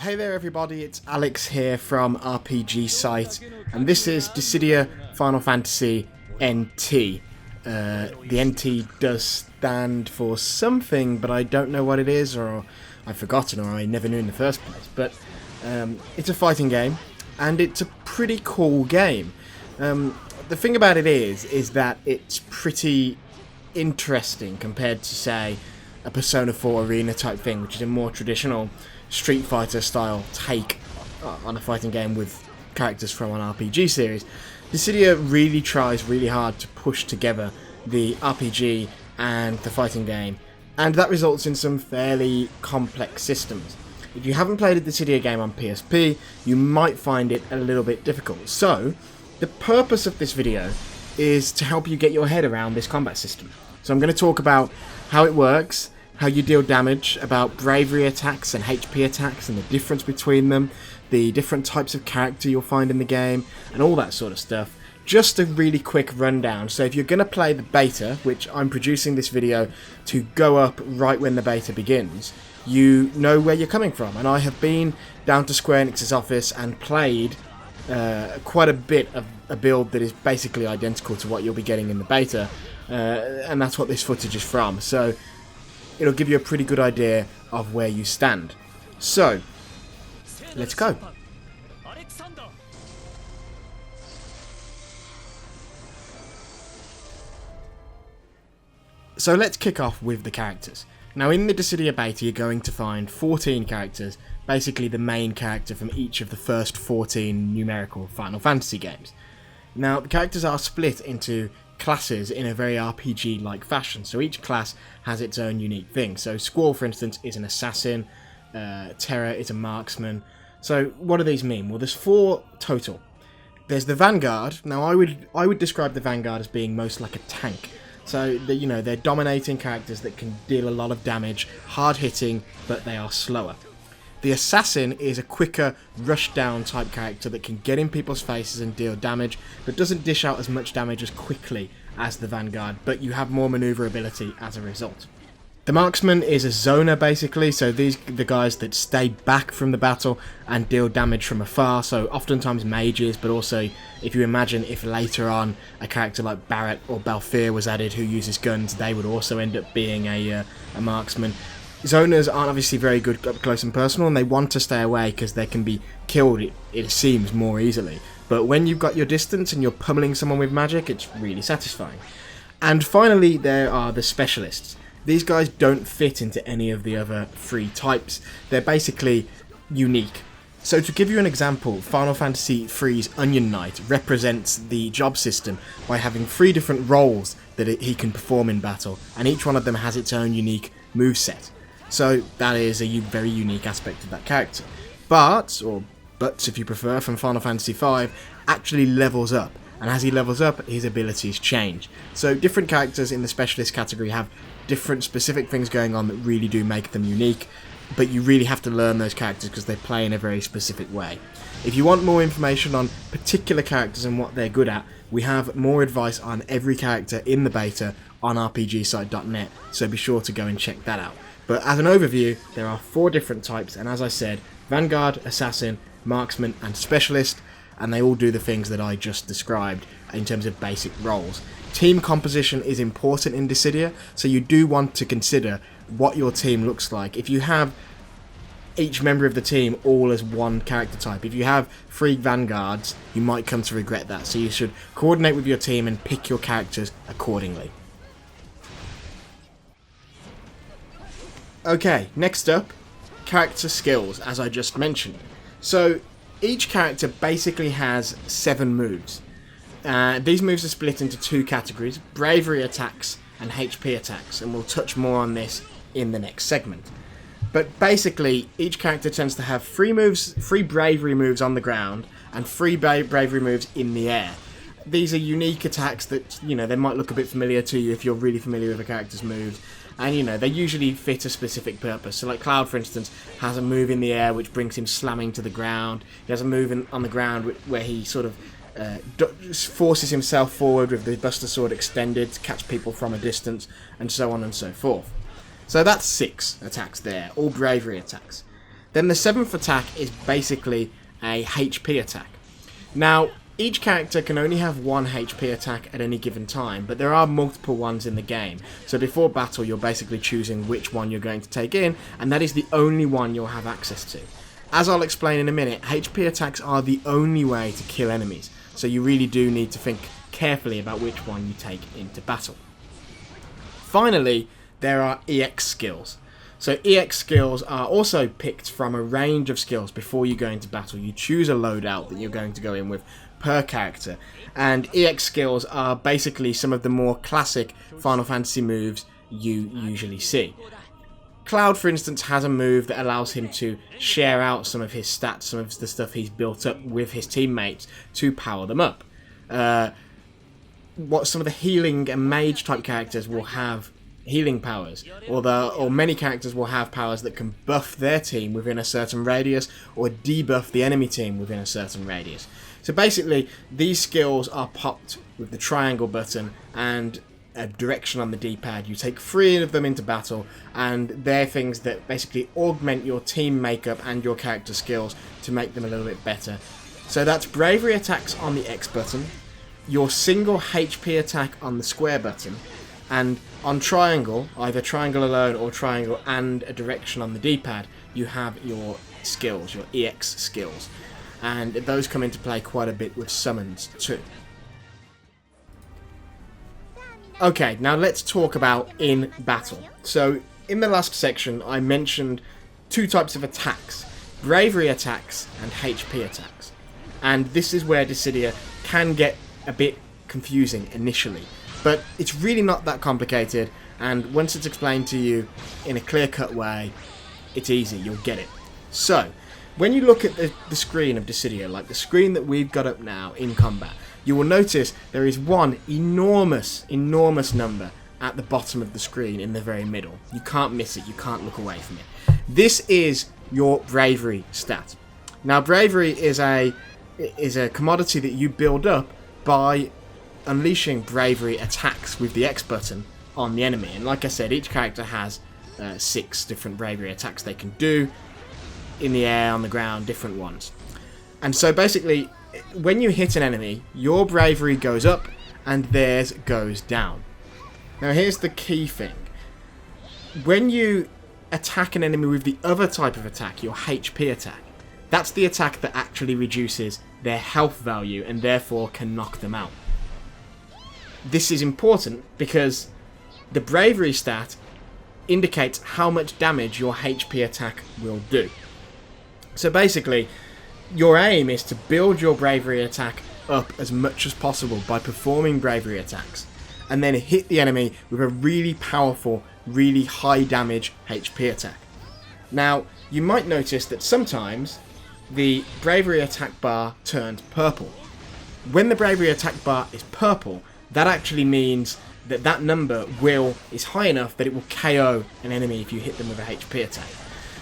Hey there everybody, it's Alex here from RPG Site, and this is Dissidia Final Fantasy NT. The NT does stand for something, but I don't know what it is, or I've forgotten, or I never knew in the first place. But it's a fighting game, and it's a pretty cool game. The thing about it is that it's pretty interesting compared to, say, a Persona 4 arena type thing, which is a more traditional Street Fighter style take on a fighting game with characters from an RPG series. Dissidia really tries really hard to push together the RPG and the fighting game, and that results in some fairly complex systems. If you haven't played a Dissidia game on PSP, you might find it a little bit difficult. So, the purpose of this video is to help you get your head around this combat system. So I'm going to talk about how it works, how you deal damage, about bravery attacks and HP attacks and the difference between them, the different types of character you'll find in the game, and all that sort of stuff. Just a really quick rundown. So if you're going to play the beta, which I'm producing this video to go up right when the beta begins, you know where you're coming from. And I have been down to Square Enix's office and played quite a bit of a build that is basically identical to what you'll be getting in the beta, and that's what this footage is from. So it'll give you a pretty good idea of where you stand. So, let's go. So let's kick off with the characters. Now in the Dissidia beta you're going to find 14 characters, basically the main character from each of the first 14 numerical Final Fantasy games. Now the characters are split into classes in a very RPG-like fashion, so each class has its own unique thing. So Squall, for instance, is an assassin, Terra is a marksman. So what do these mean? Well, there's 4 total. There's the Vanguard. Now I would describe the Vanguard as being most like a tank. So they're dominating characters that can deal a lot of damage, hard-hitting, but they are slower. The Assassin is a quicker, rush-down type character that can get in people's faces and deal damage, but doesn't dish out as much damage as quickly as the Vanguard, but you have more maneuverability as a result. The Marksman is a zoner, basically, so these are the guys that stay back from the battle and deal damage from afar, so oftentimes mages, but also if you imagine if later on a character like Barrett or Balthier was added who uses guns, they would also end up being a marksman. Zoners aren't obviously very good up close and personal, and they want to stay away because they can be killed, it seems, more easily. But when you've got your distance and you're pummeling someone with magic, it's really satisfying. And finally, there are the Specialists. These guys don't fit into any of the other 3 types. They're basically unique. So to give you an example, Final Fantasy III's Onion Knight represents the job system by having 3 different roles that he can perform in battle, and each one of them has its own unique moveset. So that is a very unique aspect of that character. But if you prefer, from Final Fantasy V, actually levels up. And as he levels up, his abilities change. So different characters in the Specialist category have different specific things going on that really do make them unique. But you really have to learn those characters because they play in a very specific way. If you want more information on particular characters and what they're good at, we have more advice on every character in the beta on rpgsite.net, so be sure to go and check that out. But as an overview, there are 4 different types, and as I said, Vanguard, Assassin, Marksman, and Specialist, and they all do the things that I just described in terms of basic roles. Team composition is important in Dissidia, so you do want to consider what your team looks like. If you have each member of the team all as one character type, if you have 3 Vanguards, you might come to regret that, so you should coordinate with your team and pick your characters accordingly. Okay, next up, character skills, as I just mentioned. So, each character basically has 7 moves. These moves are split into 2 categories, bravery attacks and HP attacks, and we'll touch more on this in the next segment. But basically, each character tends to have 3 bravery moves on the ground, and 3 bravery moves in the air. These are unique attacks that, they might look a bit familiar to you if you're really familiar with a character's moves. And, they usually fit a specific purpose. So, like Cloud, for instance, has a move in the air which brings him slamming to the ground. He has a move on the ground where he sort of forces himself forward with the Buster Sword extended to catch people from a distance, and so on and so forth. So that's 6 attacks there, all bravery attacks. Then the 7th attack is basically a HP attack. Now, each character can only have one HP attack at any given time, but there are multiple ones in the game. So before battle, you're basically choosing which one you're going to take in, and that is the only one you'll have access to. As I'll explain in a minute, HP attacks are the only way to kill enemies, so you really do need to think carefully about which one you take into battle. Finally, there are EX skills. So EX skills are also picked from a range of skills before you go into battle. You choose a loadout that you're going to go in with per character, and EX skills are basically some of the more classic Final Fantasy moves you usually see. Cloud, for instance, has a move that allows him to share out some of his stats, some of the stuff he's built up with his teammates to power them up. What some of the healing and mage type characters will have healing powers, or many characters will have powers that can buff their team within a certain radius or debuff the enemy team within a certain radius. So basically, these skills are popped with the triangle button and a direction on the D-pad. You take 3 of them into battle, and they're things that basically augment your team makeup and your character skills to make them a little bit better. So that's bravery attacks on the X button, your single HP attack on the square button, and on triangle, either triangle alone or triangle and a direction on the D-pad, you have your skills, your EX skills. And those come into play quite a bit with summons too. Okay, now let's talk about in battle. So, in the last section, I mentioned 2 types of attacks. Bravery attacks and HP attacks. And this is where Dissidia can get a bit confusing initially. But it's really not that complicated, and once it's explained to you in a clear-cut way, it's easy, you'll get it. So, when you look at the screen of Dissidia, like the screen that we've got up now in combat, you will notice there is one enormous number at the bottom of the screen in the very middle. You can't miss it, you can't look away from it. This is your bravery stat. Now, bravery is a commodity that you build up by unleashing bravery attacks with the X button on the enemy. And like I said, each character has 6 different bravery attacks they can do. In the air, on the ground, different ones. And so basically, when you hit an enemy, your bravery goes up and theirs goes down. Now here's the key thing. When you attack an enemy with the other type of attack, your HP attack, that's the attack that actually reduces their health value and therefore can knock them out. This is important because the bravery stat indicates how much damage your HP attack will do. So basically, your aim is to build your bravery attack up as much as possible by performing bravery attacks, and then hit the enemy with a really powerful, really high damage HP attack. Now, you might notice that sometimes the bravery attack bar turns purple. When the bravery attack bar is purple, that actually means that that number is high enough that it will KO an enemy if you hit them with a HP attack.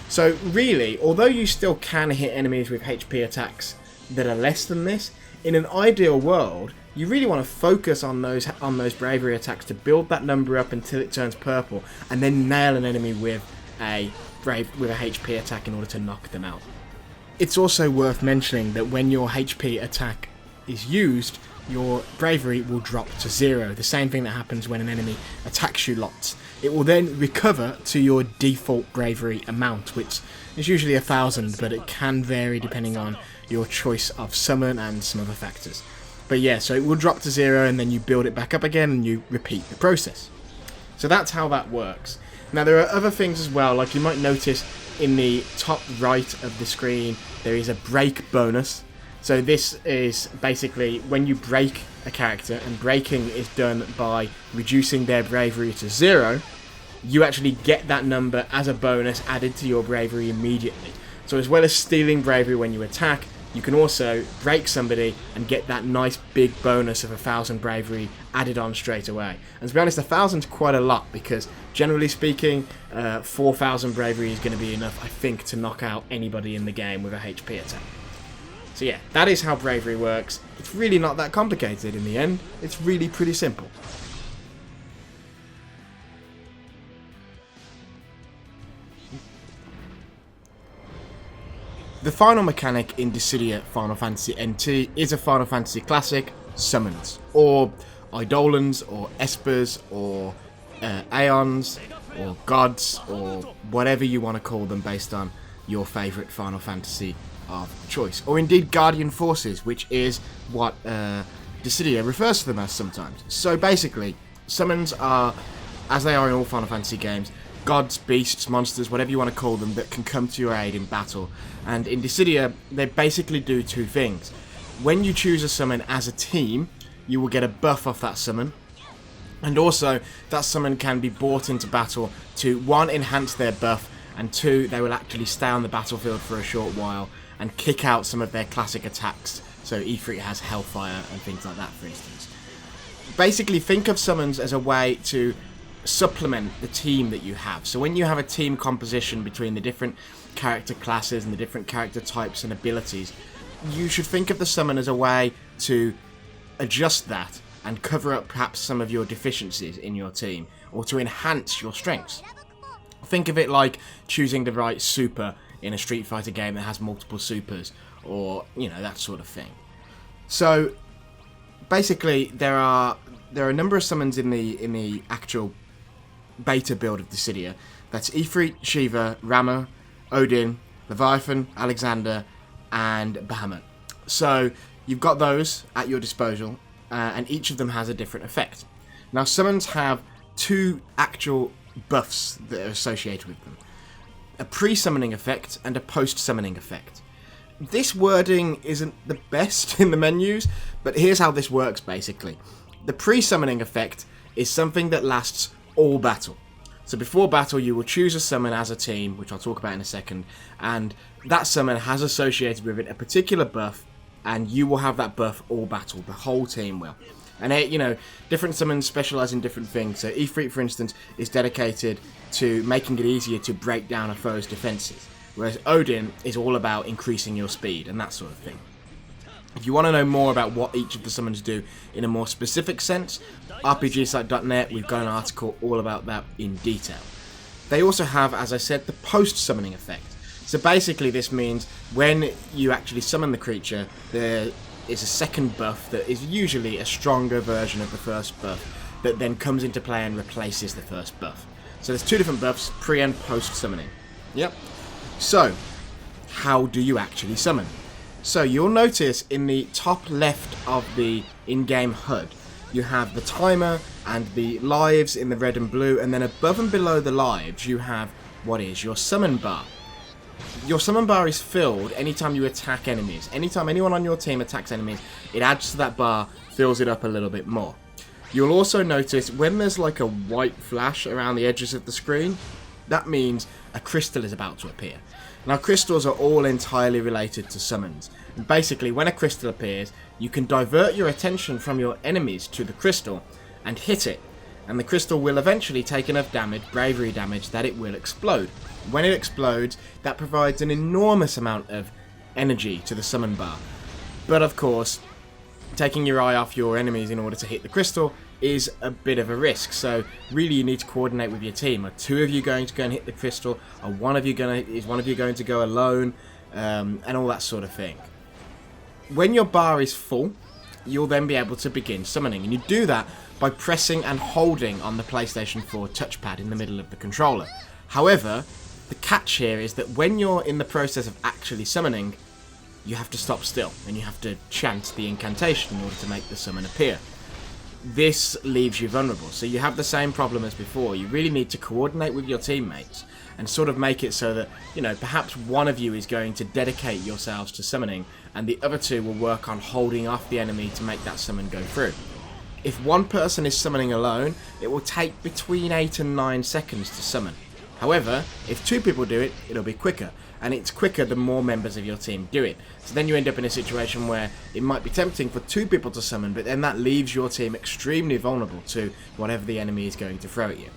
So really, although you still can hit enemies with HP attacks that are less than this, in an ideal world, you really want to focus on those bravery attacks to build that number up until it turns purple, and then nail an enemy with a HP attack in order to knock them out. It's also worth mentioning that when your HP attack is used, your bravery will drop to 0. The same thing that happens when an enemy attacks you lots. It will then recover to your default bravery amount, which is usually 1,000, but it can vary depending on your choice of summon and some other factors. But yeah, so it will drop to 0 and then you build it back up again and you repeat the process. So that's how that works. Now there are other things as well, like you might notice in the top right of the screen there is a break bonus. So this is basically when you break a character, and breaking is done by reducing their bravery to 0, you actually get that number as a bonus added to your bravery immediately. So as well as stealing bravery when you attack, you can also break somebody and get that nice big bonus of 1,000 bravery added on straight away. And to be honest, 1,000 is quite a lot because generally speaking, 4,000 bravery is going to be enough, I think, to knock out anybody in the game with a HP attack. So yeah, that is how bravery works. It's really not that complicated in the end. It's really pretty simple. The final mechanic in Dissidia Final Fantasy NT is a Final Fantasy classic, summons, or eidolons, or espers, or aeons, or gods, or whatever you want to call them based on your favourite Final Fantasy of choice. Or indeed Guardian Forces, which is what Dissidia refers to them as sometimes. So basically, summons are, as they are in all Final Fantasy games, gods, beasts, monsters, whatever you want to call them, that can come to your aid in battle. And in Dissidia, they basically do two things. When you choose a summon as a team, you will get a buff off that summon. And also, that summon can be brought into battle to, one, enhance their buff, and two, they will actually stay on the battlefield for a short while and kick out some of their classic attacks. So Ifrit has Hellfire and things like that, for instance. Basically, think of summons as a way to supplement the team that you have. So when you have a team composition between the different character classes and the different character types and abilities, you should think of the summon as a way to adjust that and cover up perhaps some of your deficiencies in your team, or to enhance your strengths. Think of it like choosing the right super in a Street Fighter game that has multiple supers, or, you know, that sort of thing. So basically there are a number of summons in the actual beta build of Dissidia. That's Ifrit, Shiva, Rama, Odin, Leviathan, Alexander, and Bahamut. So you've got those at your disposal, and each of them has a different effect. Now, summons have two actual buffs that are associated with them: a pre-summoning effect and a post-summoning effect. This wording isn't the best in the menus, but here's how this works basically. The pre-summoning effect is something that lasts all battle. So before battle, you will choose a summon as a team, which I'll talk about in a second, and that summon has associated with it a particular buff, and you will have that buff all battle. The whole team will. And you know, different summons specialise in different things. So Ifrit, for instance, is dedicated to making it easier to break down a foe's defences, whereas Odin is all about increasing your speed and that sort of thing. If you want to know more about what each of the summons do in a more specific sense, RPGsite.net, we've got an article all about that in detail. They also have, as I said, the post-summoning effect. So basically this means when you actually summon the creature, there is a second buff that is usually a stronger version of the first buff that then comes into play and replaces the first buff. So there's two different buffs, pre and post summoning. Yep. So, how do you actually summon? So you'll notice in the top left of the in-game HUD, you have the timer and the lives in the red and blue, and then above and below the lives you have what is your summon bar. Your summon bar is filled anytime you attack enemies. Anytime anyone on your team attacks enemies, it adds to that bar, fills it up a little bit more. You'll also notice when there's like a white flash around the edges of the screen, that means a crystal is about to appear. Now, crystals are all entirely related to summons. And basically, when a crystal appears, you can divert your attention from your enemies to the crystal and hit it. And the crystal will eventually take enough damage, bravery damage, that it will explode. When it explodes, that provides an enormous amount of energy to the summon bar. But of course, taking your eye off your enemies in order to hit the crystal is a bit of a risk. So really you need to coordinate with your team. Are two of you going to go and hit the crystal? Is one of you going to go alone? And all that sort of thing. When your bar is full, you'll then be able to begin summoning. And you do that by pressing and holding on the PlayStation 4 touchpad in the middle of the controller. However, the catch here is that when you're in the process of actually summoning, you have to stop still and you have to chant the incantation in order to make the summon appear. This leaves you vulnerable, so you have the same problem as before. You really need to coordinate with your teammates and sort of make it so that, you know, perhaps one of you is going to dedicate yourselves to summoning and the other two will work on holding off the enemy to make that summon go through. If one person is summoning alone, it will take between 8 and 9 seconds to summon. However, if two people do it, it'll be quicker, and it's quicker the more members of your team do it. So then you end up in a situation where it might be tempting for two people to summon, but then that leaves your team extremely vulnerable to whatever the enemy is going to throw at you.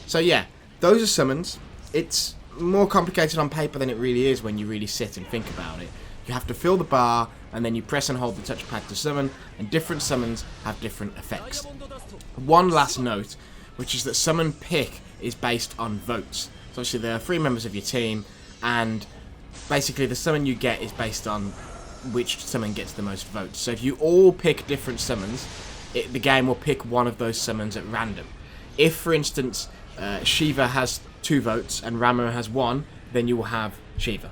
So yeah, those are summons. It's more complicated on paper than it really is when you really sit and think about it. You have to fill the bar, and then you press and hold the touchpad to summon, and different summons have different effects. One last note, which is that summon pick is based on votes. So obviously there are 3 members of your team, and basically the summon you get is based on which summon gets the most votes. So if you all pick different summons, the game will pick one of those summons at random. If, for instance, Shiva has 2 votes and Rama has 1, then you will have Shiva.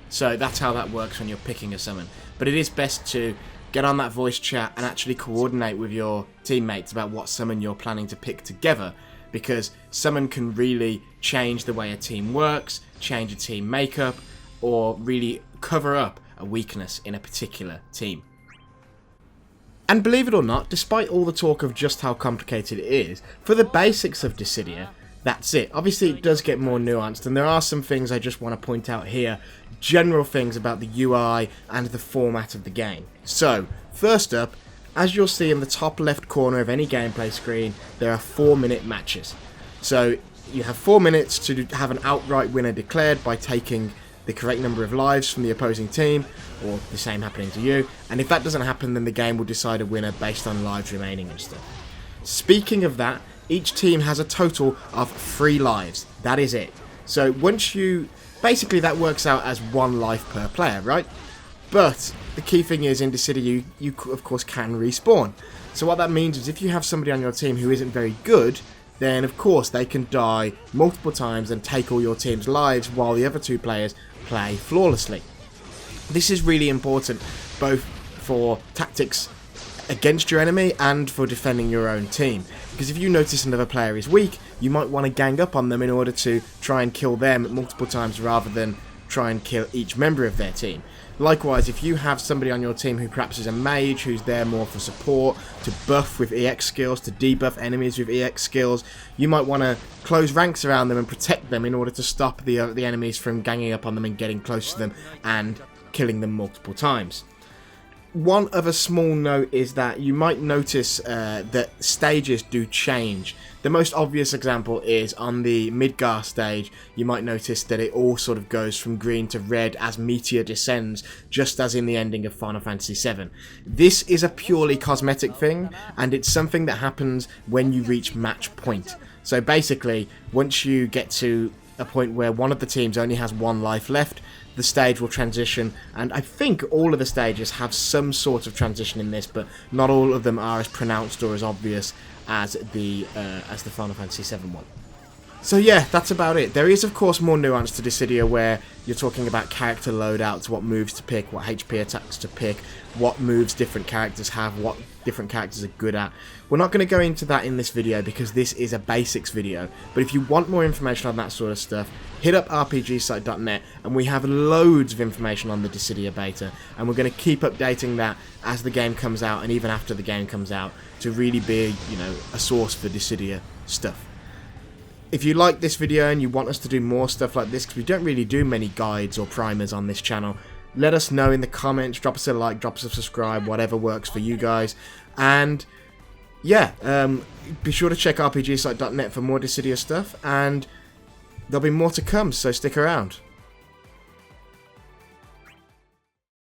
So that's how that works when you're picking a summon. But it is best to get on that voice chat and actually coordinate with your teammates about what summon you're planning to pick together, because summon can really change the way a team works, change a team makeup, or really cover up a weakness in a particular team. And believe it or not, despite all the talk of just how complicated it is, for the basics of Dissidia, that's it. Obviously it does get more nuanced, and there are some things I just want to point out here, general things about the UI and the format of the game. So, first up, as you'll see in the top left corner of any gameplay screen, there are 4-minute matches. So you have 4 minutes to have an outright winner declared by taking the correct number of lives from the opposing team, or the same happening to you, and if that doesn't happen, then the game will decide a winner based on lives remaining and stuff. Speaking of that, each team has a total of 3 lives. That is it. So once you... basically that works out as 1 life per player, right? But the key thing is, in Dissidia, you of course can respawn. So what that means is if you have somebody on your team who isn't very good, then of course they can die multiple times and take all your team's lives while the other 2 players play flawlessly. This is really important both for tactics against your enemy and for defending your own team, because if you notice another player is weak, you might want to gang up on them in order to try and kill them multiple times rather than try and kill each member of their team. Likewise, if you have somebody on your team who perhaps is a mage, who's there more for support, to buff with EX skills, to debuff enemies with EX skills, you might want to close ranks around them and protect them in order to stop the enemies from ganging up on them and getting close to them and killing them multiple times. One other small note is that you might notice that stages do change. The most obvious example is on the Midgar stage. You might notice that it all sort of goes from green to red as Meteor descends, just as in the ending of Final Fantasy VII. This is a purely cosmetic thing, and it's something that happens when you reach match point. So basically, once you get to a point where one of the teams only has 1 life left, the stage will transition, and I think all of the stages have some sort of transition in this, but not all of them are as pronounced or as obvious as the Final Fantasy VII one. So yeah, that's about it. There is of course more nuance to Dissidia, where you're talking about character loadouts, what moves to pick, what HP attacks to pick, what moves different characters have, what different characters are good at. We're not going to go into that in this video because this is a basics video, but if you want more information on that sort of stuff, hit up rpgsite.net, and we have loads of information on the Dissidia beta, and we're going to keep updating that as the game comes out and even after the game comes out to really be, you know, a source for Dissidia stuff. If you like this video and you want us to do more stuff like this, because we don't really do many guides or primers on this channel, let us know in the comments, drop us a like, drop us a subscribe, whatever works for you guys. And yeah, be sure to check rpgsite.net for more Dissidia stuff, and there'll be more to come, so stick around.